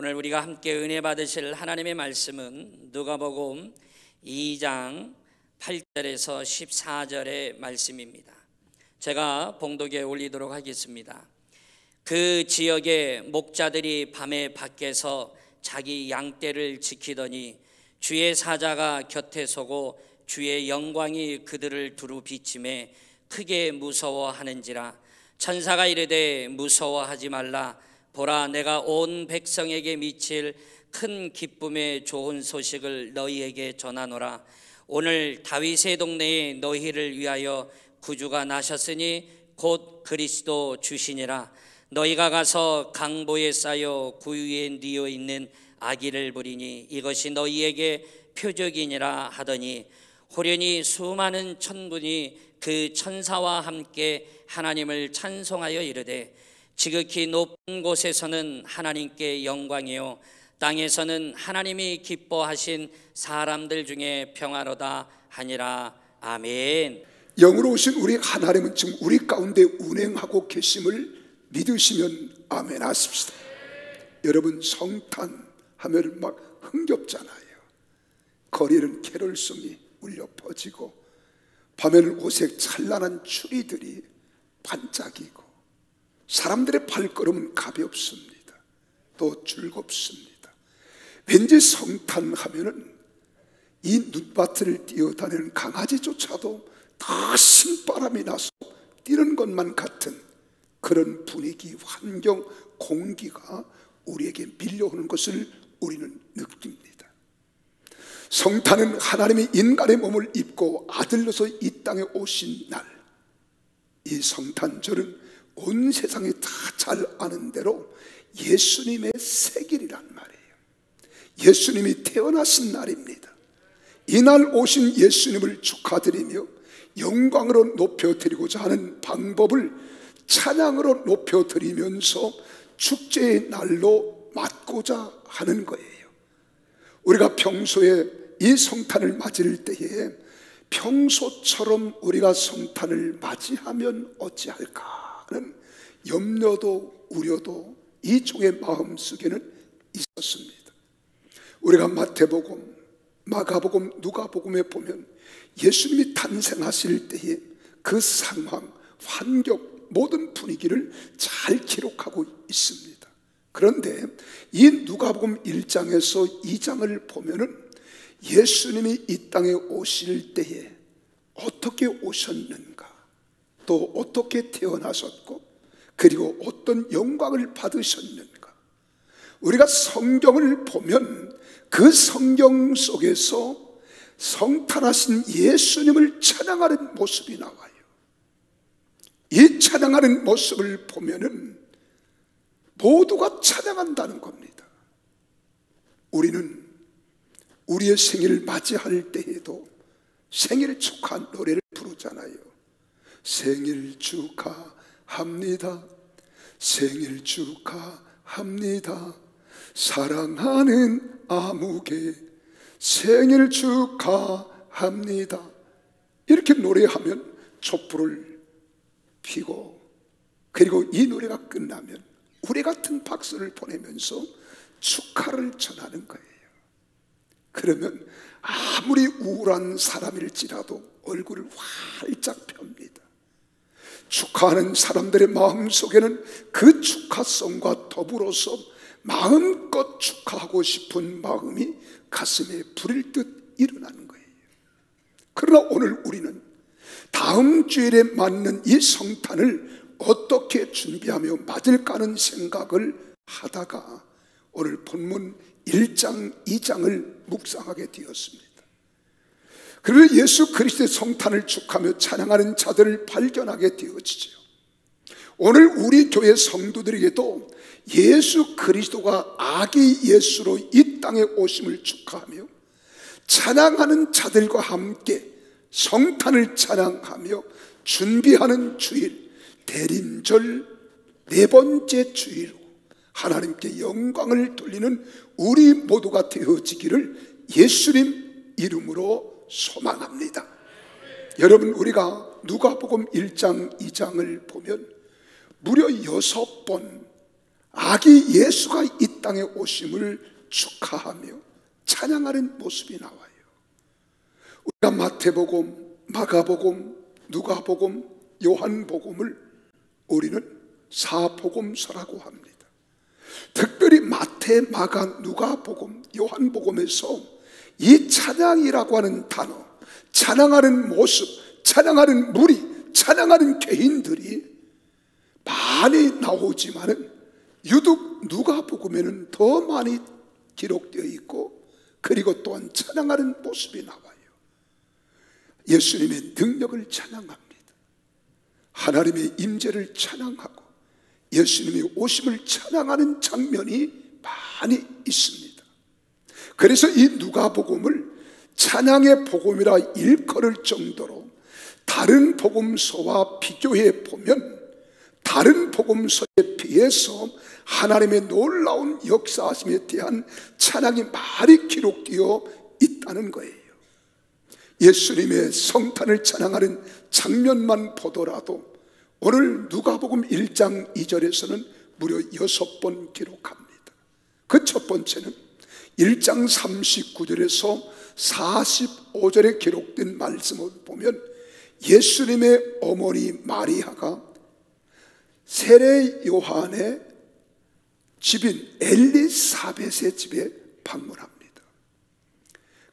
오늘 우리가 함께 은혜 받으실 하나님의 말씀은 누가복음 2장 8절에서 14절의 말씀입니다. 제가 봉독에 올리도록 하겠습니다. 그 지역의 목자들이 밤에 밖에서 자기 양떼를 지키더니 주의 사자가 곁에 서고 주의 영광이 그들을 두루 비침에 크게 무서워하는지라. 천사가 이르되 무서워하지 말라. 보라, 내가 온 백성에게 미칠 큰 기쁨의 좋은 소식을 너희에게 전하노라. 오늘 다윗의 동네에 너희를 위하여 구주가 나셨으니 곧 그리스도 주시니라. 너희가 가서 강보에 쌓여 구유에 뉘어 있는 아기를 부리니 이것이 너희에게 표적이니라 하더니 호련히 수많은 천군이 그 천사와 함께 하나님을 찬송하여 이르되 지극히 높은 곳에서는 하나님께 영광이요 땅에서는 하나님이 기뻐하신 사람들 중에 평화로다 하니라. 아멘. 영으로 오신 우리 하나님은 지금 우리 가운데 운행하고 계심을 믿으시면 아멘 하십시다. 여러분, 성탄 하면 막 흥겹잖아요. 거리는 캐롤송이 울려 퍼지고 밤에는 오색 찬란한 추리들이 반짝이고 사람들의 발걸음은 가볍습니다. 또 즐겁습니다. 왠지 성탄 하면은 이 눈밭을 뛰어다니는 강아지조차도 다 신바람이 나서 뛰는 것만 같은 그런 분위기, 환경, 공기가 우리에게 밀려오는 것을 우리는 느낍니다. 성탄은 하나님이 인간의 몸을 입고 아들로서 이 땅에 오신 날, 이 성탄절은 온 세상이 다 잘 아는 대로 예수님의 생일이란 말이에요. 예수님이 태어나신 날입니다. 이날 오신 예수님을 축하드리며 영광으로 높여드리고자 하는 방법을 찬양으로 높여드리면서 축제의 날로 맞고자 하는 거예요. 우리가 평소에 이 성탄을 맞을 때에 평소처럼 우리가 성탄을 맞이하면 어찌할까 하는 염려도 우려도 이 종의 마음속에는 있었습니다. 우리가 마태복음, 마가복음, 누가복음에 보면 예수님이 탄생하실 때에 그 상황, 환경, 모든 분위기를 잘 기록하고 있습니다. 그런데 이 누가복음 1장에서 2장을 보면은 예수님이 이 땅에 오실 때에 어떻게 오셨는가, 또 어떻게 태어나셨고 그리고 어떤 영광을 받으셨는가, 우리가 성경을 보면 그 성경 속에서 성탄하신 예수님을 찬양하는 모습이 나와요. 이 찬양하는 모습을 보면은 모두가 찬양한다는 겁니다. 우리는 우리의 생일을 맞이할 때에도 생일 축하 노래를 부르잖아요. 생일 축하합니다. 생일 축하합니다. 사랑하는 아무개 생일 축하합니다. 이렇게 노래하면 촛불을 피고, 그리고 이 노래가 끝나면 우리 같은 박수를 보내면서 축하를 전하는 거예요. 그러면 아무리 우울한 사람일지라도 얼굴을 활짝 펴니다. 축하하는 사람들의 마음속에는 그 축하성과 더불어서 마음껏 축하하고 싶은 마음이 가슴에 불일 듯 일어나는 거예요. 그러나 오늘 우리는 다음 주일에 맞는 이 성탄을 어떻게 준비하며 맞을까 하는 생각을 하다가 오늘 본문 1장, 2장을 묵상하게 되었습니다. 그리고 예수 그리스도의 성탄을 축하하며 찬양하는 자들을 발견하게 되어지죠. 오늘 우리 교회 성도들에게도 예수 그리스도가 아기 예수로 이 땅에 오심을 축하하며 찬양하는 자들과 함께 성탄을 찬양하며 준비하는 주일, 대림절 네 번째 주일로 하나님께 영광을 돌리는 우리 모두가 되어지기를 예수님 이름으로 소망합니다. 여러분, 우리가 누가복음 1장, 2장을 보면 무려 6번 아기 예수가 이 땅에 오심을 축하하며 찬양하는 모습이 나와요. 우리가 마태복음, 마가복음, 누가복음, 요한복음을 우리는 사복음서라고 합니다. 특별히 마태, 마가, 누가복음, 요한복음에서 이 찬양이라고 하는 단어, 찬양하는 모습, 찬양하는 무리, 찬양하는 개인들이 많이 나오지만은 유독 누가복음에는 더 많이 기록되어 있고, 그리고 또한 찬양하는 모습이 나와요. 예수님의 능력을 찬양합니다. 하나님의 임재를 찬양하고 예수님의 오심을 찬양하는 장면이 많이 있습니다. 그래서 이 누가복음을 찬양의 복음이라 일컬을 정도로 다른 복음서와 비교해 보면 다른 복음서에 비해서 하나님의 놀라운 역사하심에 대한 찬양이 많이 기록되어 있다는 거예요. 예수님의 성탄을 찬양하는 장면만 보더라도 오늘 누가복음 1장 2절에서는 무려 6번 기록합니다. 그 첫 번째는 1장 39절에서 45절에 기록된 말씀을 보면 예수님의 어머니 마리아가 세례 요한의 집인 엘리사벳의 집에 방문합니다.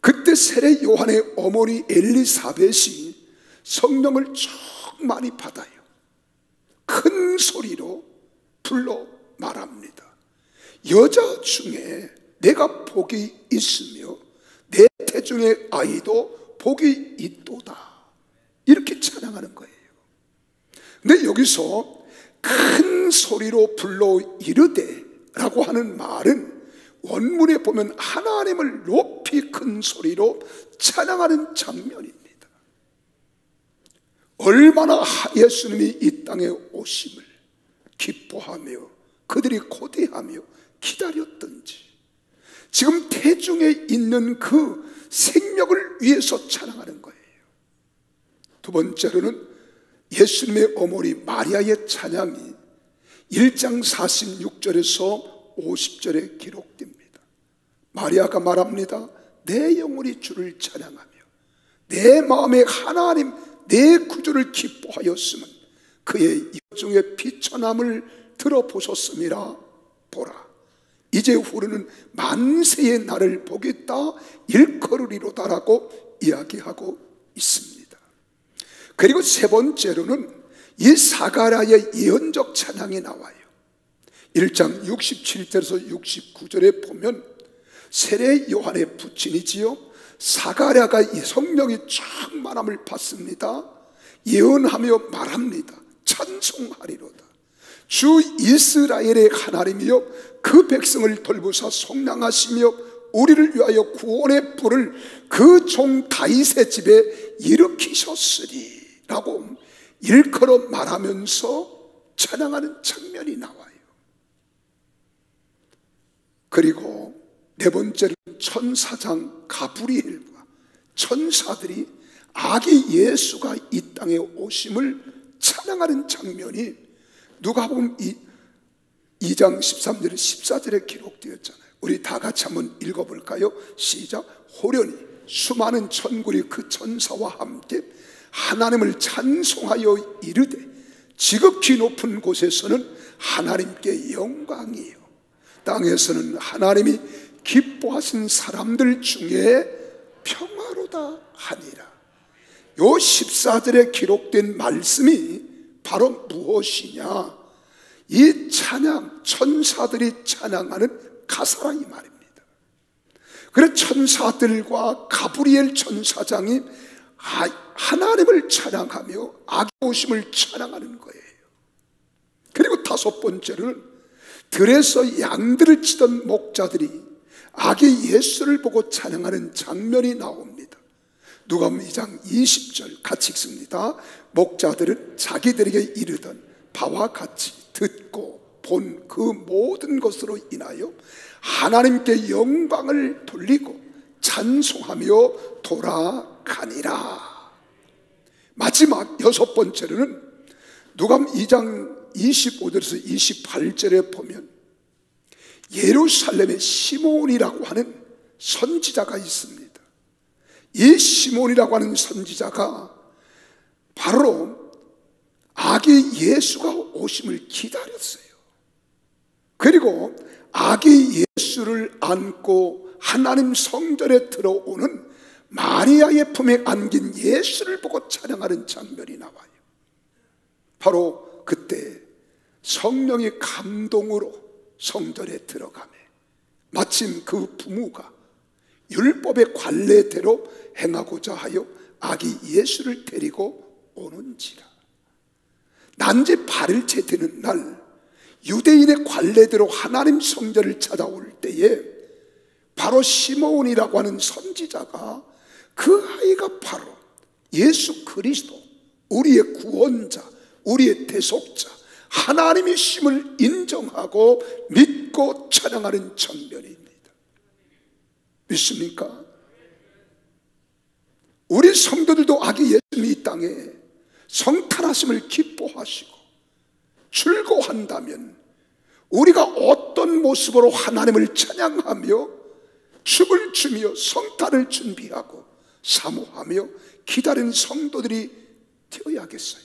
그때 세례 요한의 어머니 엘리사벳이 성령을 쭉 많이 받아요. 큰 소리로 불러 말합니다. 여자 중에 내가 복이 있으며 내 태중의 아이도 복이 있도다, 이렇게 찬양하는 거예요. 근데 여기서 큰 소리로 불러 이르되 라고 하는 말은 원문에 보면 하나님을 높이 큰 소리로 찬양하는 장면입니다. 얼마나 예수님이 이 땅에 오심을 기뻐하며 그들이 고대하며 기다렸던지, 지금 태중에 있는 그 생명을 위해서 찬양하는 거예요. 두 번째로는 예수님의 어머니 마리아의 찬양이 1장 46절에서 50절에 기록됩니다. 마리아가 말합니다. 내 영혼이 주를 찬양하며 내 마음에 하나님 내 구주를 기뻐하였으면 그의 여종의 피천함을 들어보셨음이라. 보라, 이제 후로는 만세의 날을 보겠다 일컬으리로다라고 이야기하고 있습니다. 그리고 세 번째로는 이 사가랴의 예언적 찬양이 나와요. 1장 67절에서 69절에 보면 세례 요한의 부친이지요 사가랴가 이 성령이 충만함을 받습니다. 예언하며 말합니다. 찬송하리로다. 주 이스라엘의 하나님이여 그 백성을 돌보사 속량하시며 우리를 위하여 구원의 불을 그 종 다윗의 집에 일으키셨으리 라고 일컬어 말하면서 찬양하는 장면이 나와요. 그리고 네 번째는 천사장 가브리엘과 천사들이 아기 예수가 이 땅에 오심을 찬양하는 장면이 누가복음 2장 13절에 14절에 기록되었잖아요. 우리 다 같이 한번 읽어볼까요? 시작. 호련히 수많은 천군이 그 천사와 함께 하나님을 찬송하여 이르되 지극히 높은 곳에서는 하나님께 영광이요 땅에서는 하나님이 기뻐하신 사람들 중에 평화로다 하니라. 요 14절에 기록된 말씀이 바로 무엇이냐? 이 찬양, 천사들이 찬양하는 가사라 이 말입니다. 그래서 천사들과 가브리엘 천사장이 하나님을 찬양하며 아기 오심을 찬양하는 거예요. 그리고 다섯 번째는 들에서 양들을 치던 목자들이 아기 예수를 보고 찬양하는 장면이 나옵니다. 누가복음 2장 20절 같이 읽습니다. 목자들은 자기들에게 이르던 바와 같이 듣고 본 그 모든 것으로 인하여 하나님께 영광을 돌리고 찬송하며 돌아가니라. 마지막 여섯 번째로는 누가복음 2장 25절에서 28절에 보면 예루살렘에 시몬이라고 하는 선지자가 있습니다. 이 시몬이라고 하는 선지자가 바로 아기 예수가 오심을 기다렸어요. 그리고 아기 예수를 안고 하나님 성전에 들어오는 마리아의 품에 안긴 예수를 보고 찬양하는 장면이 나와요. 바로 그때 성령의 감동으로 성전에 들어가매 마침 그 부모가 율법의 관례대로 행하고자 하여 아기 예수를 데리고 오는지라. 난지 8일째 되는 날 유대인의 관례대로 하나님 성전을 찾아올 때에 바로 시몬이라고 하는 선지자가 그 아이가 바로 예수 그리스도, 우리의 구원자, 우리의 대속자, 하나님의 심을 인정하고 믿고 찬양하는 장면입니다. 믿습니까? 우리 성도들도 아기 예수님이 이 땅에 성탄하심을 기뻐하시고 즐거워한다면 우리가 어떤 모습으로 하나님을 찬양하며 춤을 추며 성탄을 준비하고 사모하며 기다리는 성도들이 되어야겠어요.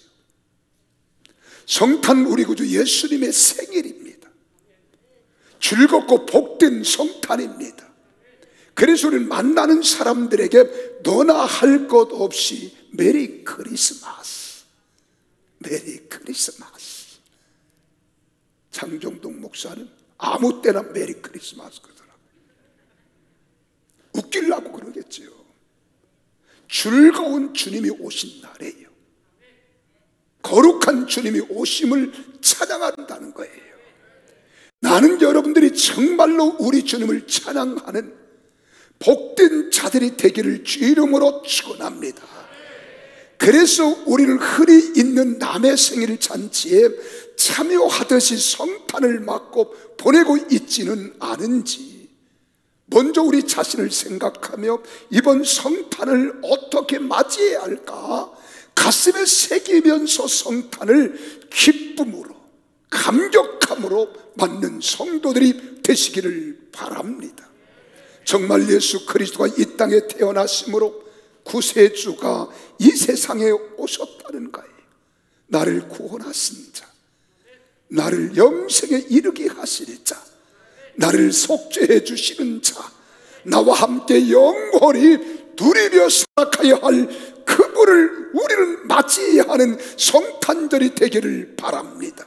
성탄 우리 구주 예수님의 생일입니다. 즐겁고 복된 성탄입니다. 그래서 우리는 만나는 사람들에게 너나 할 것 없이 메리 크리스마스, 메리 크리스마스. 장정동 목사는 아무 때나 메리 크리스마스 그러더라고요. 웃기려고 그러겠지요. 즐거운 주님이 오신 날이에요. 거룩한 주님이 오심을 찬양한다는 거예요. 나는 여러분들이 정말로 우리 주님을 찬양하는 복된 자들이 되기를 주 이름으로 축원합니다. 그래서 우리는 흔히 있는 남의 생일 잔치에 참여하듯이 성탄을 맞고 보내고 있지는 않은지 먼저 우리 자신을 생각하며 이번 성탄을 어떻게 맞이해야 할까 가슴에 새기면서 성탄을 기쁨으로 감격함으로 맞는 성도들이 되시기를 바랍니다. 정말 예수 그리스도가 이 땅에 태어나심으로 구세주가 이 세상에 오셨다는 거예요. 나를 구원하신 자, 나를 영생에 이르게 하시는 자, 나를 속죄해 주시는 자, 나와 함께 영원히 누리며 살아가야 할 그분을 우리는 맞이해야 하는 성탄절이 되기를 바랍니다.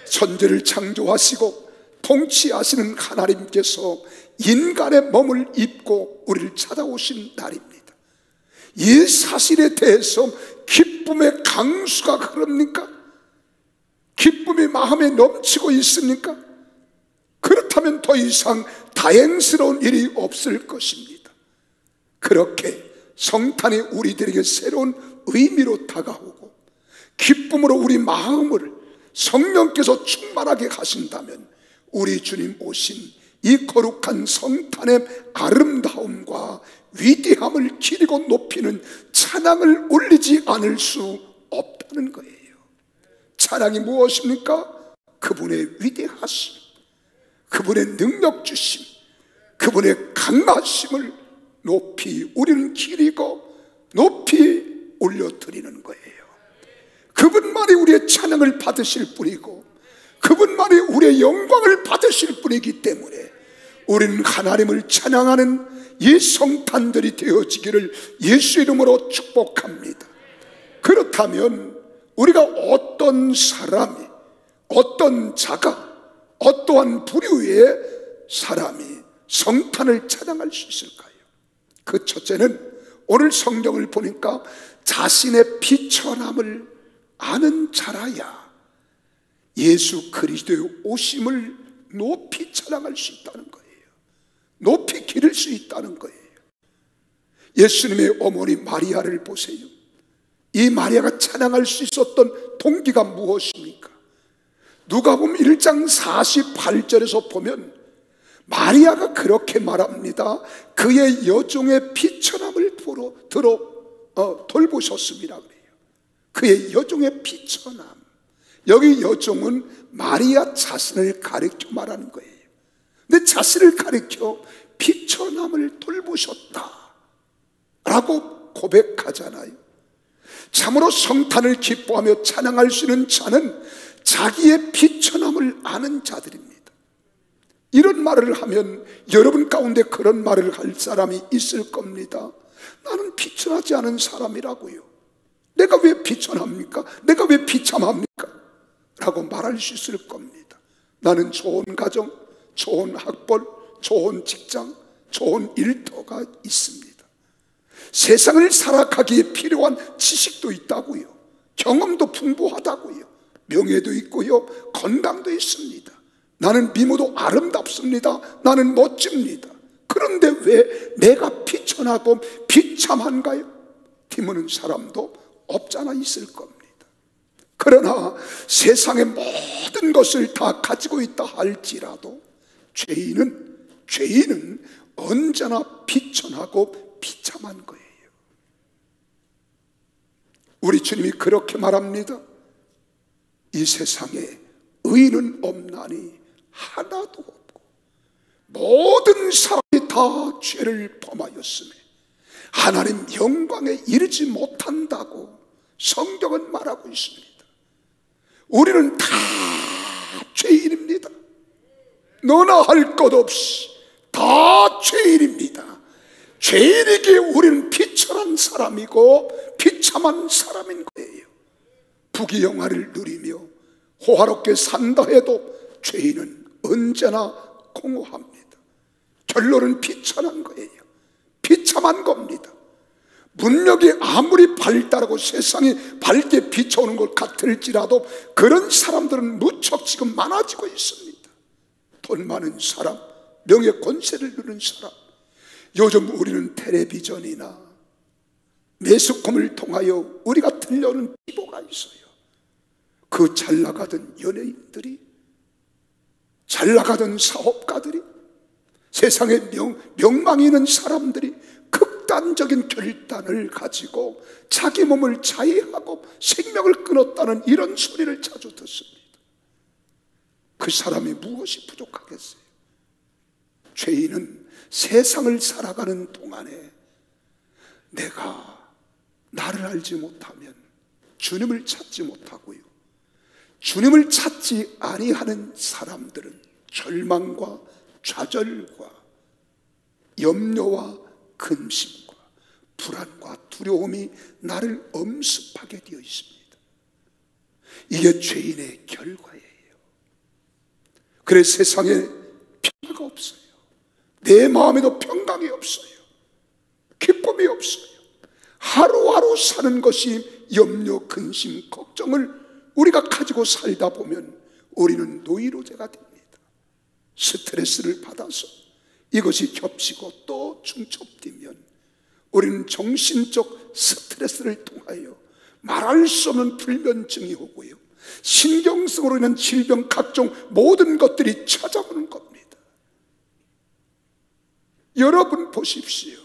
천지를 창조하시고 통치하시는 하나님께서 인간의 몸을 입고 우리를 찾아오신 날입니다. 이 사실에 대해서 기쁨의 강수가 흐릅니까? 기쁨이 마음에 넘치고 있습니까? 그렇다면 더 이상 다행스러운 일이 없을 것입니다. 그렇게 성탄이 우리들에게 새로운 의미로 다가오고 기쁨으로 우리 마음을 성령께서 충만하게 하신다면 우리 주님 오신 이 거룩한 성탄의 아름다움과 위대함을 기리고 높이는 찬양을 올리지 않을 수 없다는 거예요. 찬양이 무엇입니까? 그분의 위대하심, 그분의 능력 주심, 그분의 강하심을 높이 우리는 기리고 높이 올려드리는 거예요. 그분만이 우리의 찬양을 받으실 분이고 그분만이 우리의 영광을 받으실 분이기 때문에 우리는 하나님을 찬양하는 이 성탄들이 되어지기를 예수 이름으로 축복합니다. 그렇다면 우리가 어떤 사람이, 어떤 자가, 어떠한 부류의 사람이 성탄을 찬양할 수 있을까요? 그 첫째는 오늘 성경을 보니까 자신의 비천함을 아는 자라야 예수 그리스도의 오심을 높이 찬양할 수 있다는 거예요. 높이 기를 수 있다는 거예요. 예수님의 어머니 마리아를 보세요. 이 마리아가 찬양할 수 있었던 동기가 무엇입니까? 누가복음 1장 48절에서 보면 마리아가 그렇게 말합니다. 그의 여종의 비천함을 돌보셨습니다 그래요. 그의 여종의 비천함. 여기 여종은 마리아 자신을 가리켜 말하는 거예요. 내 자신을 가리켜 비천함을 돌보셨다 라고 고백하잖아요. 참으로 성탄을 기뻐하며 찬양할 수 있는 자는 자기의 비천함을 아는 자들입니다. 이런 말을 하면 여러분 가운데 그런 말을 할 사람이 있을 겁니다. 나는 비천하지 않은 사람이라고요. 내가 왜 비천합니까? 내가 왜 비참합니까? 라고 말할 수 있을 겁니다. 나는 좋은 가정, 좋은 학벌, 좋은 직장, 좋은 일터가 있습니다. 세상을 살아가기에 필요한 지식도 있다고요. 경험도 풍부하다고요. 명예도 있고요. 건강도 있습니다. 나는 미모도 아름답습니다. 나는 멋집니다. 그런데 왜 내가 비천하고 비참한가요? 드무는 사람도 없잖아 있을 겁니다. 그러나 세상의 모든 것을 다 가지고 있다 할지라도 죄인은 언제나 비천하고 비참한 거예요. 우리 주님이 그렇게 말합니다. 이 세상에 의인은 없나니 하나도 없고 모든 사람이 다 죄를 범하였으며 하나님 영광에 이르지 못한다고 성경은 말하고 있습니다. 우리는 다 죄인입니다. 너나 할 것 없이 다 죄인입니다. 죄인에게 우리는 비천한 사람이고 비참한 사람인 거예요. 부귀영화를 누리며 호화롭게 산다 해도 죄인은 언제나 공허합니다. 결론은 비천한 거예요. 비참한 겁니다. 문명이 아무리 발달하고 세상이 밝게 비춰오는 것 같을지라도 그런 사람들은 무척 지금 많아지고 있습니다. 돈 많은 사람, 명예 권세를 누리는 사람. 요즘 우리는 텔레비전이나 매스컴을 통하여 우리가 들려오는 비보가 있어요. 그 잘나가던 연예인들이, 잘나가던 사업가들이, 세상에 명망이 있는 사람들이 극단적인 결단을 가지고 자기 몸을 자해하고 생명을 끊었다는 이런 소리를 자주 듣습니다. 그 사람이 무엇이 부족하겠어요? 죄인은 세상을 살아가는 동안에 내가 나를 알지 못하면 주님을 찾지 못하고요, 주님을 찾지 아니하는 사람들은 절망과 좌절과 염려와 근심과 불안과 두려움이 나를 엄습하게 되어 있습니다. 이게 죄인의 결과예요. 그래서 세상에 평화가 없어요. 내 마음에도 평강이 없어요. 기쁨이 없어요. 하루하루 사는 것이 염려, 근심, 걱정을 우리가 가지고 살다 보면 우리는 노이로제가 됩니다. 스트레스를 받아서 이것이 겹치고 또 중첩되면 우리는 정신적 스트레스를 통하여 말할 수 없는 불면증이 오고요, 신경성으로 인한 질병, 각종 모든 것들이 찾아오는 겁니다. 여러분 보십시오.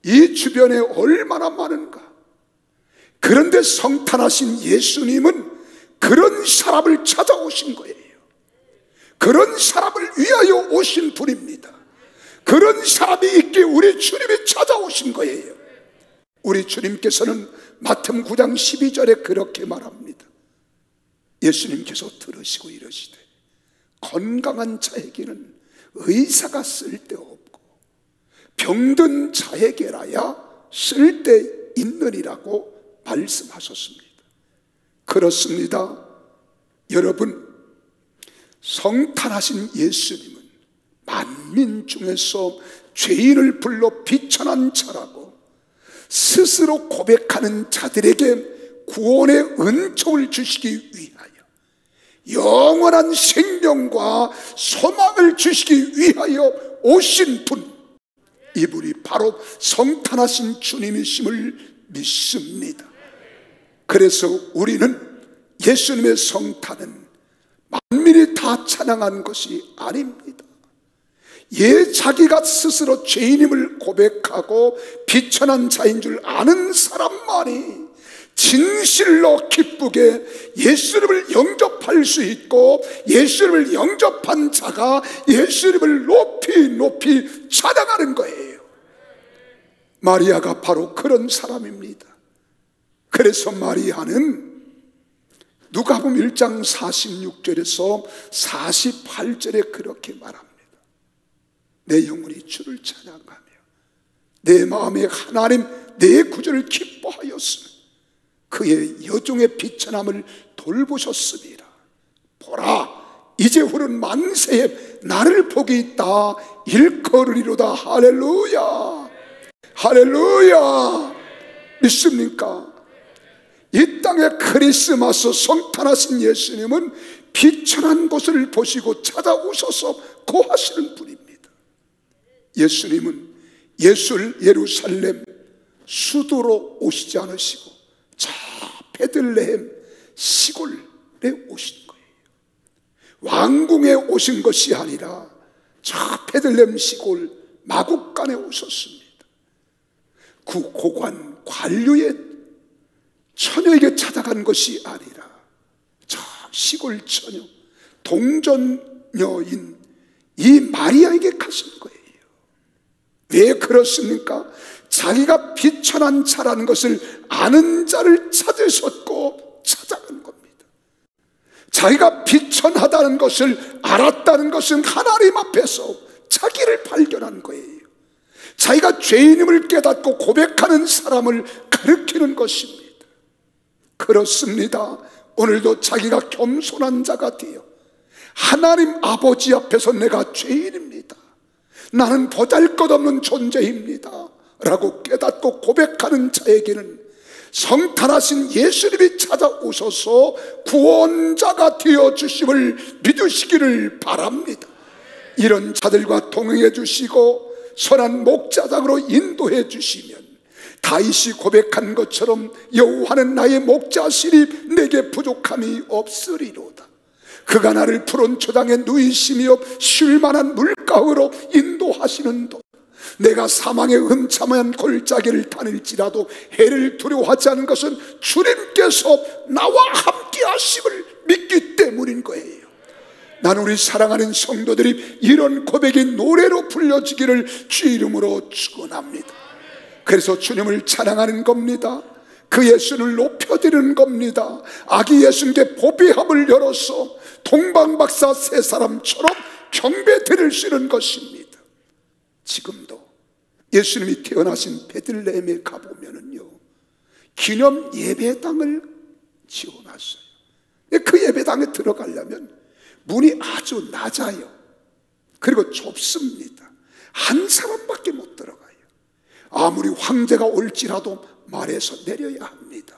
이 주변에 얼마나 많은가. 그런데 성탄하신 예수님은 그런 사람을 찾아오신 거예요. 그런 사람을 위하여 오신 분입니다. 그런 사람이 있기에 우리 주님이 찾아오신 거예요. 우리 주님께서는 마태복음 9장 12절에 그렇게 말합니다. 예수님께서 들으시고 이러시되 건강한 자에게는 의사가 쓸데없고 병든 자에게라야 쓸데있느니라고 말씀하셨습니다. 그렇습니다. 여러분, 성탄하신 예수님은 만민 중에서 죄인을 불러 비천한 자라고 스스로 고백하는 자들에게 구원의 은총을 주시기 위하여, 영원한 생명과 소망을 주시기 위하여 오신 분, 이분이 바로 성탄하신 주님이심을 믿습니다. 그래서 우리는 예수님의 성탄은 만민이 다 찬양한 것이 아닙니다. 자기가 스스로 죄인임을 고백하고 비천한 자인 줄 아는 사람만이 진실로 기쁘게 예수님을 영접할 수 있고, 예수님을 영접한 자가 예수님을 높이 높이 찬양하는 거예요. 마리아가 바로 그런 사람입니다. 그래서 마리아는 누가복음 1장 46절에서 48절에 그렇게 말합니다. 내 영혼이 주를 찬양하며 내 마음에 하나님 내 구주를 기뻐하였으며 그의 여종의 비천함을 돌보셨습니다. 보라, 이제 후는 만세에 나를 복이 있다 일컬으리로다. 할렐루야, 할렐루야. 믿습니까? 이 땅의 크리스마스 성탄하신 예수님은 비천한 곳을 보시고 찾아오셔서 거하시는 분입니다. 예수님은 예루살렘 수도로 오시지 않으시고 저 베들레헴 시골에 오신 거예요. 왕궁에 오신 것이 아니라 저 베들레헴 시골 마국간에 오셨습니다. 그 고관 관료의 처녀에게 찾아간 것이 아니라 저 시골 처녀 동전녀인 이 마리아에게 가신 거예요. 왜 그렇습니까? 자기가 비천한 자라는 것을 아는 자를 찾으셨고 찾아간 겁니다. 자기가 비천하다는 것을 알았다는 것은 하나님 앞에서 자기를 발견한 거예요. 자기가 죄인임을 깨닫고 고백하는 사람을 가르치는 것입니다. 그렇습니다. 오늘도 자기가 겸손한 자가 되어 하나님 아버지 앞에서 내가 죄인입니다, 나는 보잘것없는 존재입니다 라고 깨닫고 고백하는 자에게는 성탄하신 예수님이 찾아오셔서 구원자가 되어주심을 믿으시기를 바랍니다. 이런 자들과 동행해 주시고 선한 목자장으로 인도해 주시면 다윗이 고백한 것처럼 여호와는 나의 목자시니 내게 부족함이 없으리로다. 그가 나를 푸른 초장에 누이시며 쉴만한 물가으로 인도하시는도다. 내가 사망의 음참한 골짜기를 다닐지라도 해를 두려워하지 않은 것은 주님께서 나와 함께 하심을 믿기 때문인 거예요. 나는 우리 사랑하는 성도들이 이런 고백이 노래로 불려지기를 주 이름으로 축원합니다. 그래서 주님을 찬양하는 겁니다. 그 예수를 높여드리는 겁니다. 아기 예수님께 보배함을 열어서 동방박사 세 사람처럼 경배 드릴 수 있는 것입니다. 지금도 예수님이 태어나신 베들레헴에 가보면은요, 기념 예배당을 지어놨어요. 그 예배당에 들어가려면 문이 아주 낮아요. 그리고 좁습니다. 한 사람밖에 못 들어가요. 아무리 황제가 올지라도 말에서 내려야 합니다.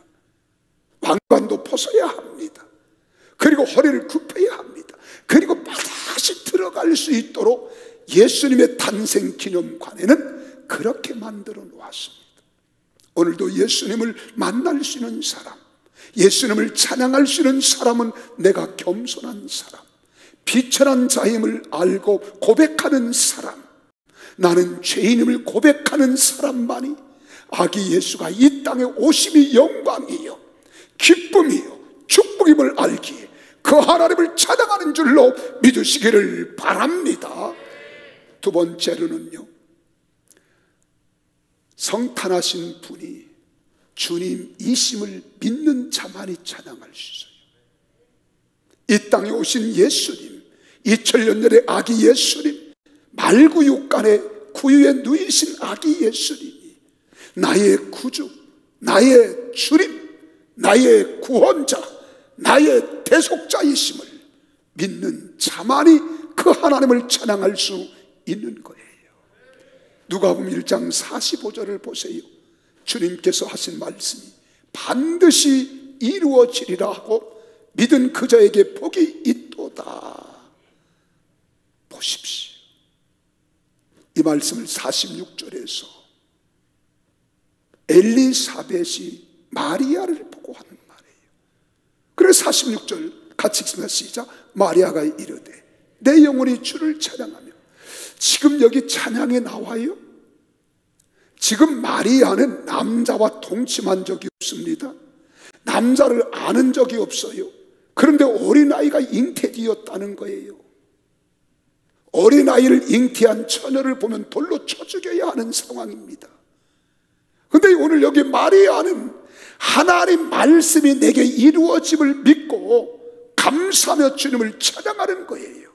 왕관도 벗어야 합니다. 그리고 허리를 굽혀야 합니다. 그리고 반드시 들어갈 수 있도록 예수님의 탄생 기념관에는 그렇게 만들어 놓았습니다. 오늘도 예수님을 만날 수 있는 사람, 예수님을 찬양할 수 있는 사람은 내가 겸손한 사람, 비천한 자임을 알고 고백하는 사람, 나는 죄인임을 고백하는 사람만이 아기 예수가 이 땅에 오심이 영광이요 기쁨이요 축복임을 알기에 그 하나님을 찬양하는 줄로 믿으시기를 바랍니다. 두 번째로는요, 성탄하신 분이 주님이심을 믿는 자만이 찬양할 수 있어요. 이 땅에 오신 예수님, 2000년 전의 아기 예수님, 말구육간에 구유에 누이신 아기 예수님이 나의 구주, 나의 주님, 나의 구원자, 나의 대속자이심을 믿는 자만이 그 하나님을 찬양할 수 있는 거예요. 누가복음 1장 45절을 보세요. 주님께서 하신 말씀이 반드시 이루어지리라 하고 믿은 그자에게 복이 있도다. 보십시오. 이 말씀을 46절에서 엘리사벳이 마리아를 보고 하는 말이에요. 그래서 46절 같이 읽습니다. 시작. 마리아가 이르되 내 영혼이 주를 찬양하며. 지금 여기 찬양에 나와요. 지금 마리아는 남자와 동침한 적이 없습니다. 남자를 아는 적이 없어요. 그런데 어린아이가 잉태되었다는 거예요. 어린아이를 잉태한 처녀를 보면 돌로 쳐 죽여야 하는 상황입니다. 그런데 오늘 여기 마리아는 하나님 말씀이 내게 이루어짐을 믿고 감사하며 주님을 찬양하는 거예요.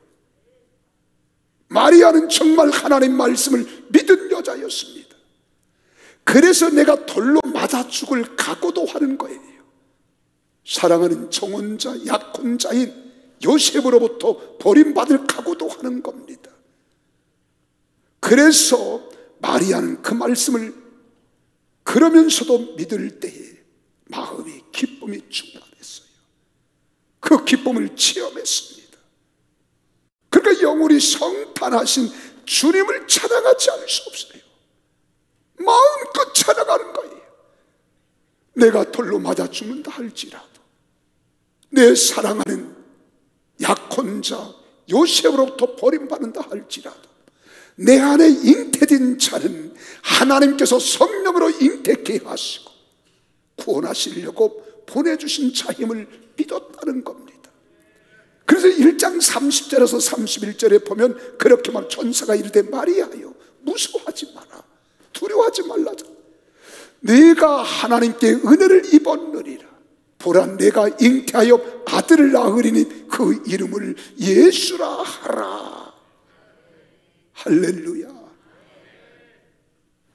마리아는 정말 하나님 말씀을 믿은 여자였습니다. 그래서 내가 돌로 맞아 죽을 각오도 하는 거예요. 사랑하는 정혼자, 약혼자인 요셉으로부터 버림받을 각오도 하는 겁니다. 그래서 마리아는 그 말씀을 그러면서도 믿을 때에 마음이 기쁨이 충만했어요. 그 기쁨을 체험했습니다. 그러니까 영원히 성탄하신 주님을 찬양하지 않을 수 없어요. 마음껏 찬양하는 거예요. 내가 돌로 맞아 죽는다 할지라도, 내 사랑하는 약혼자 요셉으로부터 버림받는다 할지라도, 내 안에 잉태된 자는 하나님께서 성령으로 잉태케 하시고 구원하시려고 보내주신 자임을 믿었다는 겁니다. 그래서 1장 30절에서 31절에 보면 그렇게 막 천사가 이르되 마리아여 무서워하지 마라, 두려워하지 말라. 네가 하나님께 은혜를 입었느니라. 보라 내가 잉태하여 아들을 낳으리니 그 이름을 예수라 하라. 할렐루야.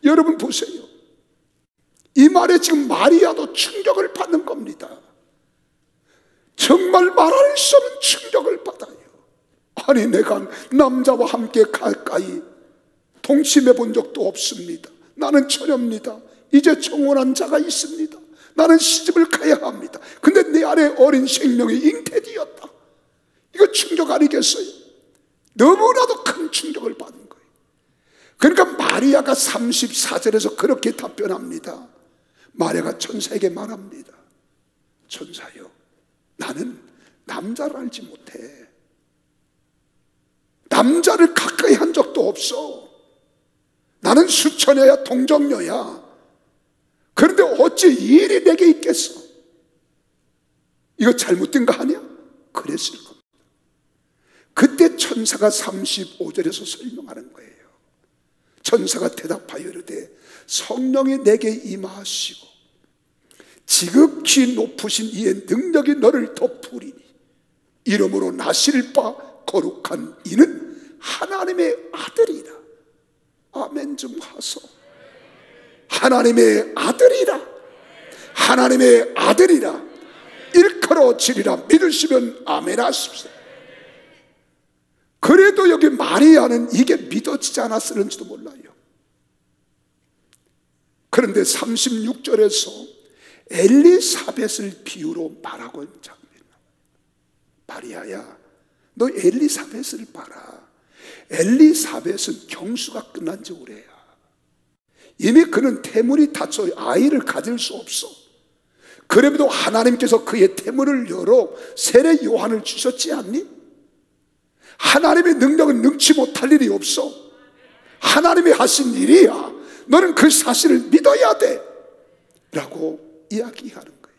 여러분 보세요. 이 말에 지금 마리아도 충격을 받는 겁니다. 정말 말할 수 없는 충격을 받아요. 아니 내가 남자와 함께 가까이 동침해 본 적도 없습니다. 나는 처녀입니다. 이제 정혼한 자가 있습니다. 나는 시집을 가야 합니다. 근데 내 안에 어린 생명이 잉태되었다. 이거 충격 아니겠어요? 너무나도 큰 충격을 받은 거예요. 그러니까 마리아가 34절에서 그렇게 답변합니다. 마리아가 천사에게 말합니다. 천사요, 나는 남자를 알지 못해. 남자를 가까이 한 적도 없어. 나는 수처녀야 동정녀야. 그런데 어찌 이 일이 내게 있겠어? 이거 잘못된 거 아니야? 그랬을 겁니다. 그때 천사가 35절에서 설명하는 거예요. 천사가 대답하여 이르되 성령이 내게 임하시고 지극히 높으신 이의 능력이 너를 덮으리니 이러므로 나실 바 거룩한 이는 하나님의 아들이라. 아멘 좀 하소. 하나님의 아들이라. 하나님의 아들이라. 일컬어지리라. 믿으시면 아멘 하십시오. 그래도 여기 마리아는 이게 믿어지지 않았을는지도 몰라요. 그런데 36절에서 엘리사벳을 비유로 말하고 있는 장면. 마리아야, 너 엘리사벳을 봐라. 엘리사벳은 경수가 끝난 지 오래야. 이미 그는 태문이 닫혀 아이를 가질 수 없어. 그럼에도 하나님께서 그의 태문을 열어 세례 요한을 주셨지 않니? 하나님의 능력은 능치 못할 일이 없어. 하나님이 하신 일이야. 너는 그 사실을 믿어야 돼 라고 이야기하는 거예요.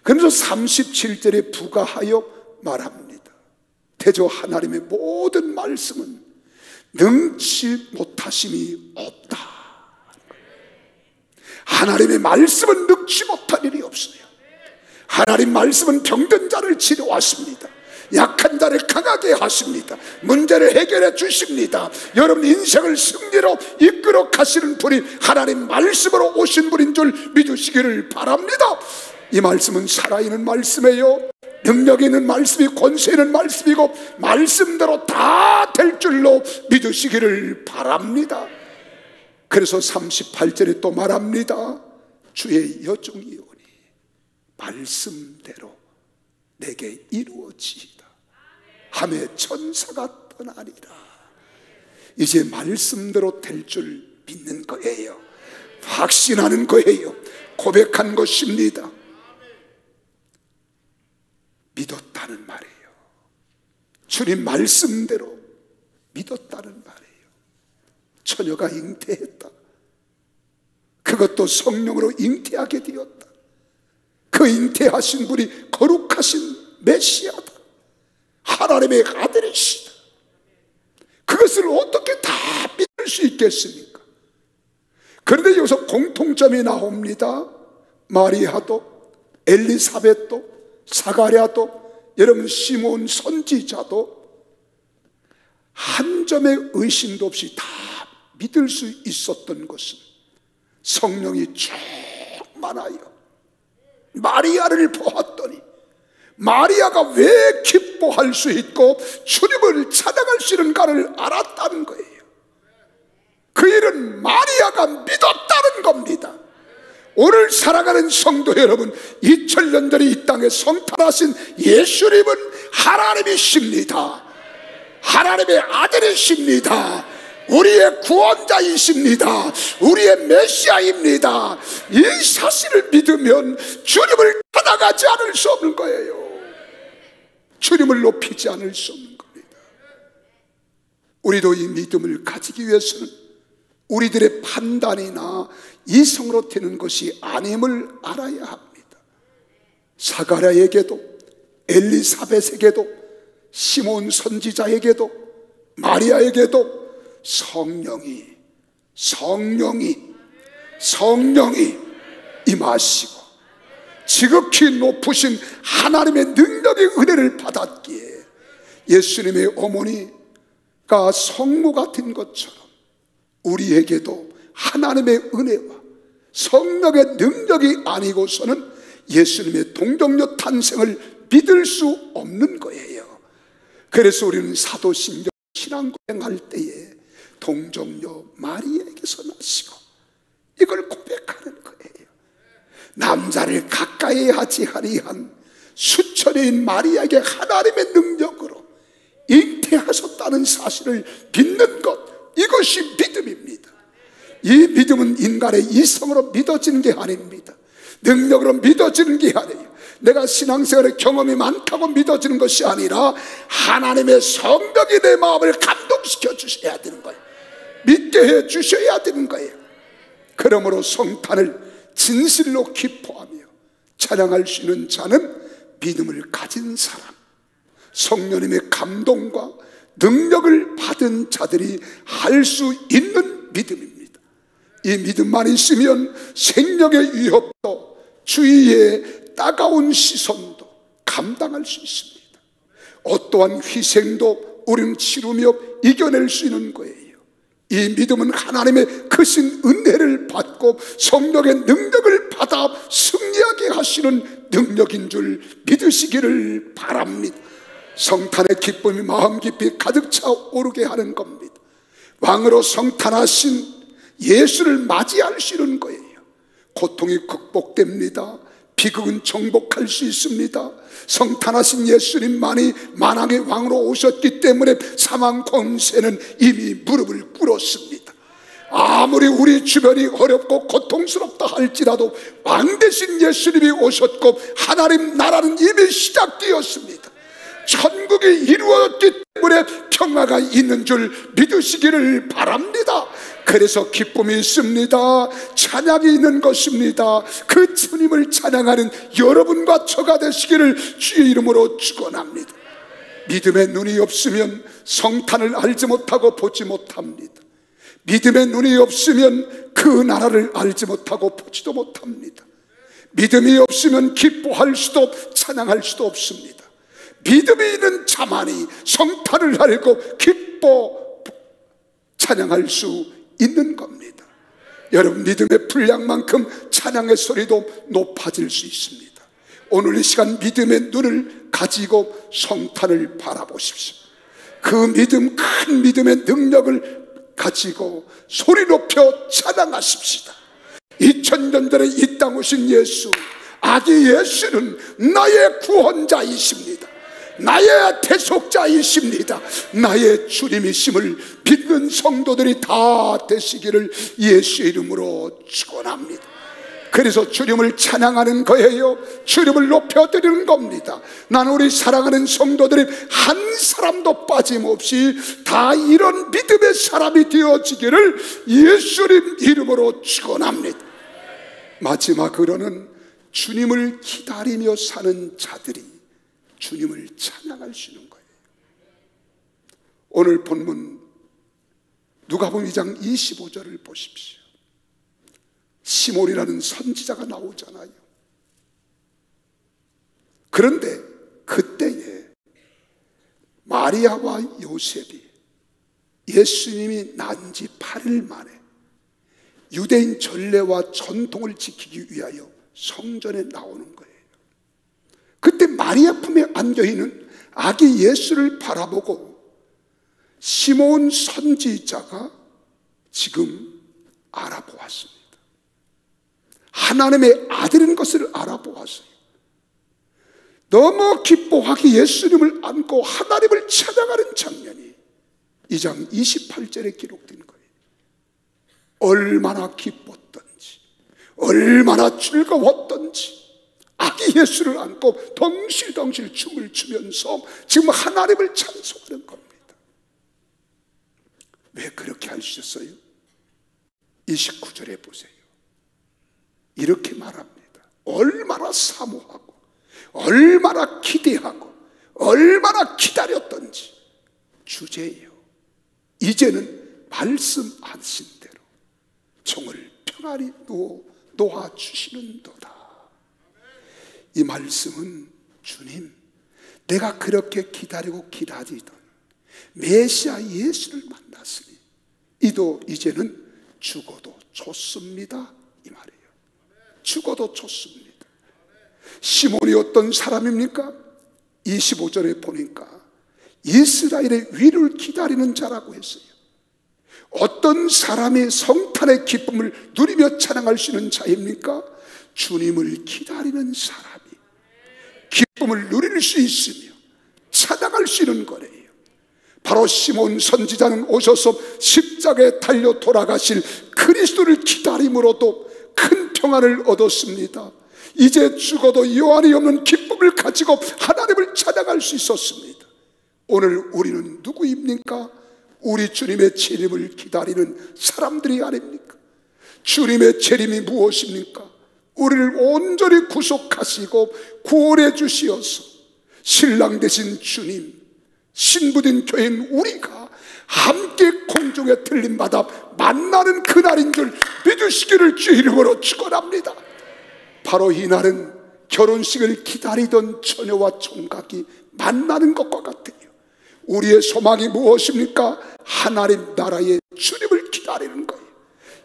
그래서 37절에 부가하여 말합니다. 대저 하나님의 모든 말씀은 능치 못하심이 없다. 하나님의 말씀은 능치 못할 일이 없어요. 하나님 말씀은 병든 자를 치료하십니다. 약한 자를 강하게 하십니다. 문제를 해결해 주십니다. 여러분 인생을 승리로 이끌어 가시는 분이 하나님 말씀으로 오신 분인 줄 믿으시기를 바랍니다. 이 말씀은 살아있는 말씀이에요. 능력 있는 말씀이 권세 있는 말씀이고 말씀대로 다 될 줄로 믿으시기를 바랍니다. 그래서 38절에 또 말합니다. 주의 여종이 오니 말씀대로 내게 이루어지이다 하매 천사가 떠나니라. 이제 말씀대로 될 줄 믿는 거예요. 확신하는 거예요. 고백한 것입니다. 믿었다는 말이에요. 주님 말씀대로 믿었다는 말이에요. 처녀가 잉태했다. 그것도 성령으로 잉태하게 되었다. 그 그 잉태하신 분이 거룩하신 메시아다, 하나님의 아들이시다. 그것을 어떻게 다 믿을 수 있겠습니까? 그런데 여기서 공통점이 나옵니다. 마리아도, 엘리사벳도, 사가랴도, 여러분 시몬 선지자도 한 점의 의심도 없이 다 믿을 수 있었던 것은 성령이 충만하여 마리아를 보았더니 마리아가 왜 기뻐할 수 있고 주님을 찾아갈 수 있는가를 알았다는 거예요. 그 일은 마리아가 믿었다는 겁니다. 오늘 살아가는 성도 여러분, 2000년 전에 이 땅에 성탄하신 예수님은 하나님이십니다. 하나님의 아들이십니다. 우리의 구원자이십니다. 우리의 메시아입니다. 이 사실을 믿으면 주님을 찾아가지 않을 수 없는 거예요. 주님을 높이지 않을 수 없는 겁니다. 우리도 이 믿음을 가지기 위해서는 우리들의 판단이나 이성으로 되는 것이 아님을 알아야 합니다. 사가랴에게도, 엘리사벳에게도, 시몬 선지자에게도, 마리아에게도 성령이 임하시고 지극히 높으신 하나님의 능력의 은혜를 받았기에 예수님의 어머니가 성모 같은 것처럼 우리에게도 하나님의 은혜와 성령의 능력이 아니고서는 예수님의 동정녀 탄생을 믿을 수 없는 거예요. 그래서 우리는 사도신경 신앙고행할 때에 동정녀 마리아에게서 나시고 이걸 고백하는 거예요. 남자를 가까이 하지 아니한 수천여인 마리아에게 하나님의 능력으로 잉태하셨다는 사실을 믿는 것, 이것이 믿음입니다. 이 믿음은 인간의 이성으로 믿어지는 게 아닙니다. 능력으로 믿어지는 게 아니에요. 내가 신앙생활의 경험이 많다고 믿어지는 것이 아니라 하나님의 성령이 내 마음을 감동시켜 주셔야 되는 거예요. 믿게 해 주셔야 되는 거예요. 그러므로 성탄을 진실로 기뻐하며 찬양할 수 있는 자는 믿음을 가진 사람, 성령님의 감동과 능력을 받은 자들이 할 수 있는 믿음입니다. 이 믿음만 있으면 생명의 위협도 주위의 따가운 시선도 감당할 수 있습니다. 어떠한 희생도 우리는 치르며 이겨낼 수 있는 거예요. 이 믿음은 하나님의 크신 은혜를 받고 성령의 능력을 받아 승리하게 하시는 능력인 줄 믿으시기를 바랍니다. 성탄의 기쁨이 마음 깊이 가득 차 오르게 하는 겁니다. 왕으로 성탄하신 예수를 맞이할 수 있는 거예요. 고통이 극복됩니다. 비극은 정복할 수 있습니다. 성탄하신 예수님만이 만왕의 왕으로 오셨기 때문에 사망 권세는 이미 무릎을 꿇었습니다. 아무리 우리 주변이 어렵고 고통스럽다 할지라도 왕 대신 예수님이 오셨고 하나님 나라는 이미 시작되었습니다. 천국이 이루어졌기 때문에 평화가 있는 줄 믿으시기를 바랍니다. 그래서 기쁨이 있습니다. 찬양이 있는 것입니다. 그 주님을 찬양하는 여러분과 저가 되시기를 주의 이름으로 축원합니다. 믿음의 눈이 없으면 성탄을 알지 못하고 보지 못합니다. 믿음의 눈이 없으면 그 나라를 알지 못하고 보지도 못합니다. 믿음이 없으면 기뻐할 수도 찬양할 수도 없습니다. 믿음이 있는 자만이 성탄을 알고 기뻐 찬양할 수 있는 겁니다. 여러분, 믿음의 분량만큼 찬양의 소리도 높아질 수 있습니다. 오늘 이 시간 믿음의 눈을 가지고 성탄을 바라보십시오. 그 믿음, 큰 믿음의 능력을 가지고 소리 높여 찬양하십시다. 2000년 전에 이 땅 오신 예수, 아기 예수는 나의 구원자이십니다. 나의 대속자이십니다. 나의 주님이심을 믿는 성도들이 다 되시기를 예수의 이름으로 축원합니다. 그래서 주님을 찬양하는 거예요. 주님을 높여드리는 겁니다. 나는 우리 사랑하는 성도들이 한 사람도 빠짐없이 다 이런 믿음의 사람이 되어지기를 예수님 이름으로 축원합니다. 마지막으로는 주님을 기다리며 사는 자들이 주님을 찬양할 수 있는 거예요. 오늘 본문 누가복음 2장 25절을 보십시오. 시몬이라는 선지자가 나오잖아요. 그런데 그때에 마리아와 요셉이 예수님이 난 지 8일 만에 유대인 전례와 전통을 지키기 위하여 성전에 나오는 거예요. 그때 마리아 품에 안겨있는 아기 예수를 바라보고 시몬 선지자가 지금 알아보았습니다. 하나님의 아들인 것을 알아보았어요. 너무 기뻐하게 예수님을 안고 하나님을 찾아가는 장면이 2장 28절에 기록된 거예요. 얼마나 기뻤던지, 얼마나 즐거웠던지 아기 예수를 안고 덩실덩실 춤을 추면서 지금 하나님을 찬송하는 겁니다. 왜 그렇게 하셨어요? 29절에 보세요. 이렇게 말합니다. 얼마나 사모하고 얼마나 기대하고 얼마나 기다렸던지 주제예요. 이제는 말씀하신 대로 종을 평안히 놓아주시는도다. 이 말씀은 주님, 내가 그렇게 기다리고 기다리던 메시아 예수를 만났으니 이도 이제는 죽어도 좋습니다, 이 말이에요. 죽어도 좋습니다. 시몬이 어떤 사람입니까? 25절에 보니까 이스라엘의 위를 기다리는 자라고 했어요. 어떤 사람이 성탄의 기쁨을 누리며 찬양할 수 있는 자입니까? 주님을 기다리는 사람이 기쁨을 누릴 수 있으며 찬양할 수 있는 거래요. 바로 시몬 선지자는 오셔서 십자가에 달려 돌아가실 그리스도를 기다림으로도 큰 평안을 얻었습니다. 이제 죽어도 요한이 없는 기쁨을 가지고 하나님을 찬양할 수 있었습니다. 오늘 우리는 누구입니까? 우리 주님의 재림을 기다리는 사람들이 아닙니까? 주님의 재림이 무엇입니까? 우리를 온전히 구속하시고 구원해 주시어서 신랑 되신 주님, 신부된 교회인 우리가 함께 공중에 들림받아 만나는 그날인 줄 믿으시기를 주 이름으로 축원합니다. 바로 이 날은 결혼식을 기다리던 처녀와 총각이 만나는 것과 같아요. 우리의 소망이 무엇입니까? 하나님 나라의 주님을 기다리는 거예요.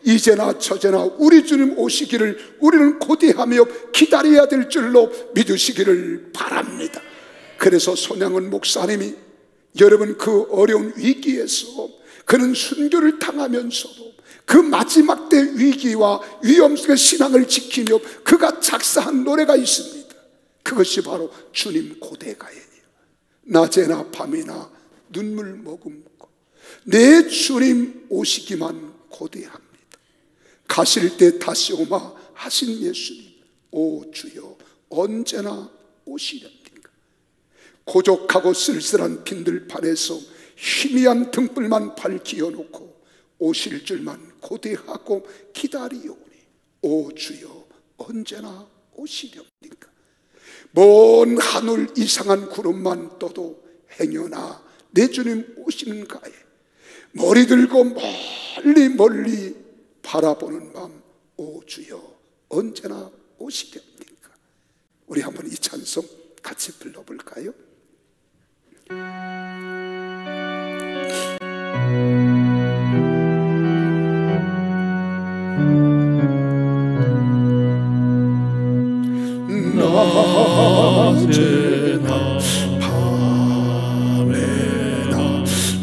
이제나 저제나 우리 주님 오시기를 우리는 고대하며 기다려야 될 줄로 믿으시기를 바랍니다. 그래서 손양은 목사님이 여러분 그 어려운 위기에서 그는 순교를 당하면서도 그 마지막 때 위기와 위험 속의 신앙을 지키며 그가 작사한 노래가 있습니다. 그것이 바로 주님 고대가예요. 낮에나 밤이나 눈물 머금고 내 주님 오시기만 고대합니다. 가실 때 다시 오마 하신 예수님, 오 주여 언제나 오시렵니까? 고족하고 쓸쓸한 빈들판에서 희미한 등불만 밝히어 놓고 오실 줄만 고대하고 기다리오니 오 주여 언제나 오시렵니까? 먼 하늘 이상한 구름만 떠도 행여나 내 주님 오시는가에 머리 들고 멀리 멀리 바라보는 마음, 오 주여 언제나 오시렵니까? 우리 한번 이 찬송 같이 불러볼까요? 낮에나 밤에나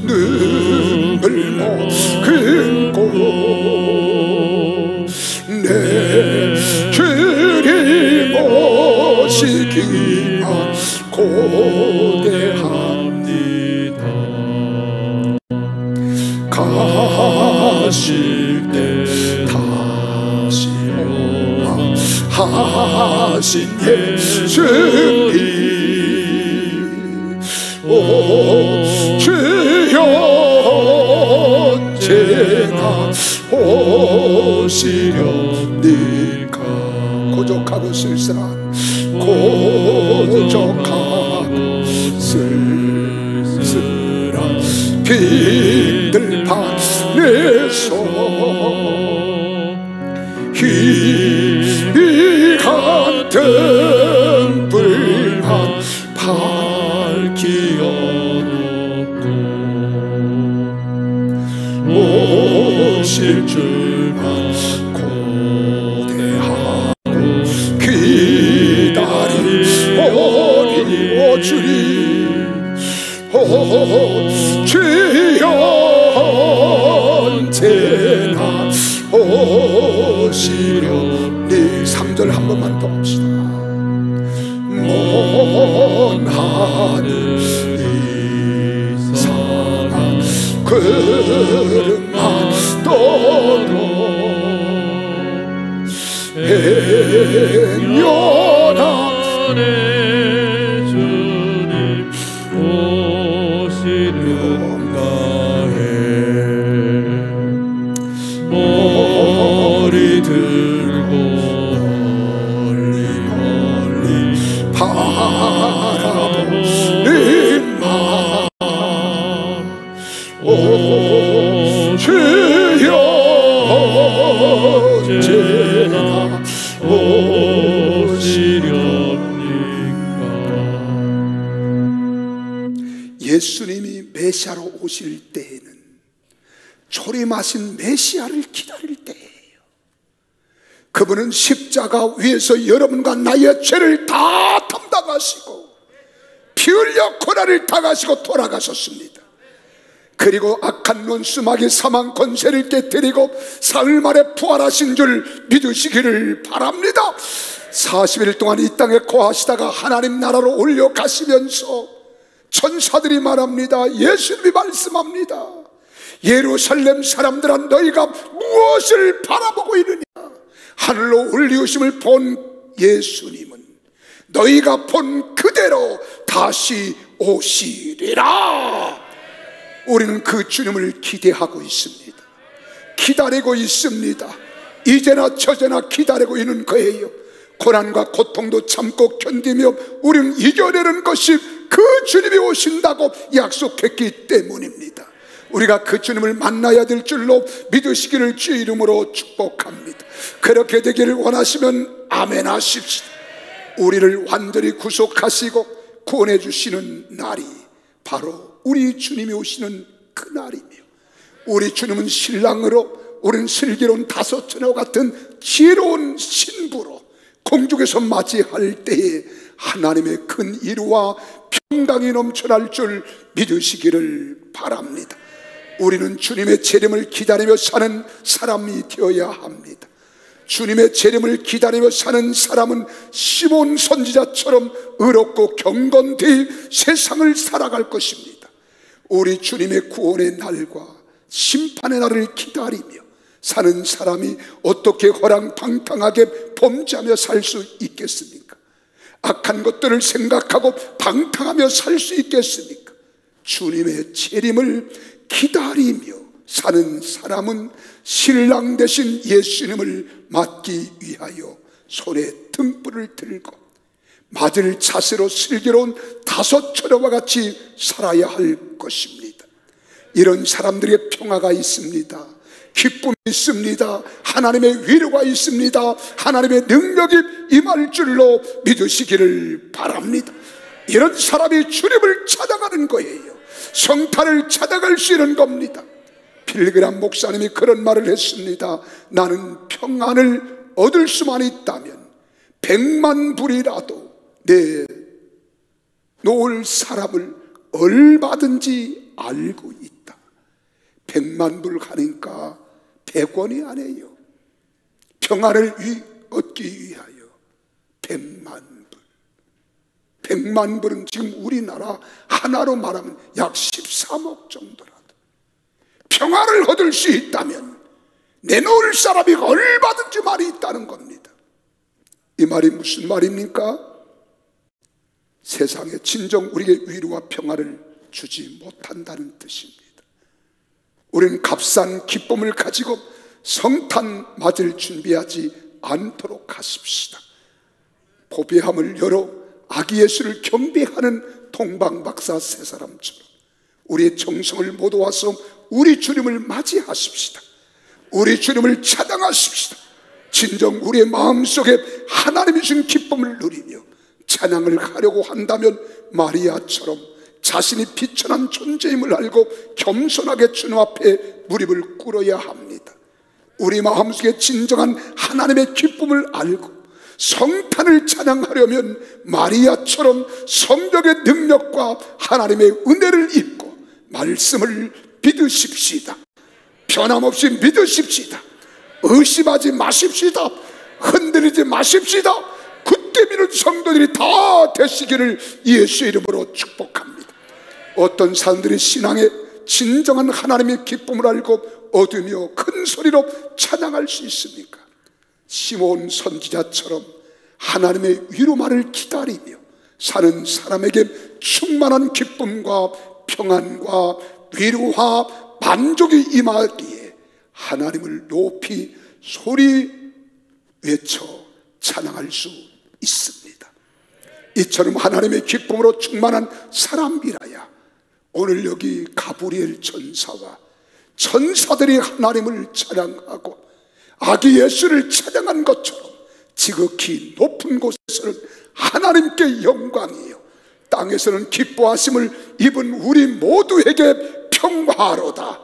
눈물 머금고 내 주님 오시기만 고대합니다. 가실 때 다시 오마 하신 예수님, 오 주여 언제나 오시렵니까? 고족한 고적하고 쓸쓸한 고적하고 쓸쓸한 빛들 반에서 희비 같은 불만 밝히어 놓고 오실 줄만 고대하고 기다리오리 오 주님 주여 언제나 오시려니 3절 한 번만 더 합시다. 먼 하늘 이상한 구름만 떠도 행여나 내 주님 오시려나 해 머리 들고 멀리 바라보는 마음 오 주여 언제나 오시렵니까. 예수님이 메시아로 오실 때에는 초림하신 메시아를 기다릴 때예요. 그분은 십자가 위에서 여러분과 나의 죄를 다 담당하시고 피 흘려 고난을 당하시고 돌아가셨습니다. 그리고 악한 논수마귀 사망 권세를 깨뜨리고 사흘 만에 부활하신 줄 믿으시기를 바랍니다. 40일 동안 이 땅에 거하시다가 하나님 나라로 올려가시면서 천사들이 말합니다. 예수님이 말씀합니다. 예루살렘 사람들아 너희가 무엇을 바라보고 있느냐. 하늘로 올리우심을 본 예수님은 너희가 본 그대로 다시 오시리라. 우리는 그 주님을 기대하고 있습니다. 기다리고 있습니다. 이제나 저제나 기다리고 있는 거예요. 고난과 고통도 참고 견디며 우리는 이겨내는 것이 그 주님이 오신다고 약속했기 때문입니다. 우리가 그 주님을 만나야 될 줄로 믿으시기를 주 이름으로 축복합니다. 그렇게 되기를 원하시면 아멘 하십시오. 우리를 완전히 구속하시고 구원해 주시는 날이 바로 우리 주님이 오시는 그날이며, 우리 주님은 신랑으로 우리는 슬기로운 다섯처녀 같은 지혜로운 신부로 공중에서 맞이할 때에 하나님의 큰 이루와 평강이 넘쳐날 줄 믿으시기를 바랍니다. 우리는 주님의 재림을 기다리며 사는 사람이 되어야 합니다. 주님의 재림을 기다리며 사는 사람은 시몬 선지자처럼 의롭고 경건되이 세상을 살아갈 것입니다. 우리 주님의 구원의 날과 심판의 날을 기다리며 사는 사람이 어떻게 허랑방탕하게 범죄하며 살 수 있겠습니까? 악한 것들을 생각하고 방탕하며 살 수 있겠습니까? 주님의 재림을 기다리며 사는 사람은 신랑 되신 예수님을 맞기 위하여 손에 등불을 들고 맞을 자세로 슬기로운 다섯처녀와 같이 살아야 할 것입니다. 이런 사람들의 평화가 있습니다. 기쁨이 있습니다. 하나님의 위로가 있습니다. 하나님의 능력이 임할 줄로 믿으시기를 바랍니다. 이런 사람이 주님을 찾아가는 거예요. 성탄을 찾아갈 수 있는 겁니다. 빌그람 목사님이 그런 말을 했습니다. 나는 평안을 얻을 수만 있다면 100만 불이라도 내 놓을 사람을 얼마든지 알고 있다. 100만 불 가니까 100원이 아니에요. 평안을 얻기 위하여 100만 불. 100만 불은 지금 우리나라 하나로 말하면 약 13억 정도라도 평안을 얻을 수 있다면 내놓을 사람이 얼마든지 말이 있다는 겁니다. 이 말이 무슨 말입니까? 세상에 진정 우리에게 위로와 평화를 주지 못한다는 뜻입니다. 우리는 값싼 기쁨을 가지고 성탄 맞을 준비하지 않도록 하십시다. 보배함을 열어 아기 예수를 경배하는 동방박사 세 사람처럼 우리의 정성을 모아서 우리 주님을 맞이하십시다. 우리 주님을 찬양하십시다. 진정 우리의 마음속에 하나님이 주신 기쁨을 누리며 찬양을 하려고 한다면 마리아처럼 자신이 비천한 존재임을 알고 겸손하게 주님 앞에 무릎을 꿇어야 합니다. 우리 마음속에 진정한 하나님의 기쁨을 알고 성탄을 찬양하려면 마리아처럼 성령의 능력과 하나님의 은혜를 입고 말씀을 믿으십시다. 변함없이 믿으십시다. 의심하지 마십시다. 흔들리지 마십시다. 굳게 믿는 성도들이 다 되시기를 예수의 이름으로 축복합니다. 어떤 사람들이 신앙에 진정한 하나님의 기쁨을 알고 얻으며 큰 소리로 찬양할 수 있습니까? 시몬 선지자처럼 하나님의 위로만을 기다리며 사는 사람에게 충만한 기쁨과 평안과 위로와 만족이 임하기에 하나님을 높이 소리 외쳐 찬양할 수 있습니다. 이처럼 하나님의 기쁨으로 충만한 사람이라야 오늘 여기 가브리엘 천사와 천사들이 하나님을 찬양하고 아기 예수를 찬양한 것처럼 지극히 높은 곳에서는 하나님께 영광이요 땅에서는 기뻐하심을 입은 우리 모두에게 평화로다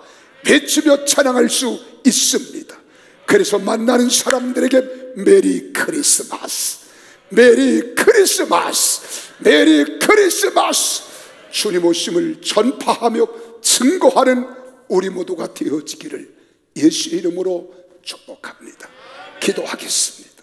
외치며 찬양할 수 있습니다. 그래서 만나는 사람들에게 메리 크리스마스, 메리 크리스마스, 메리 크리스마스 주님 오심을 전파하며 증거하는 우리 모두가 되어지기를 예수의 이름으로 축복합니다. 기도하겠습니다.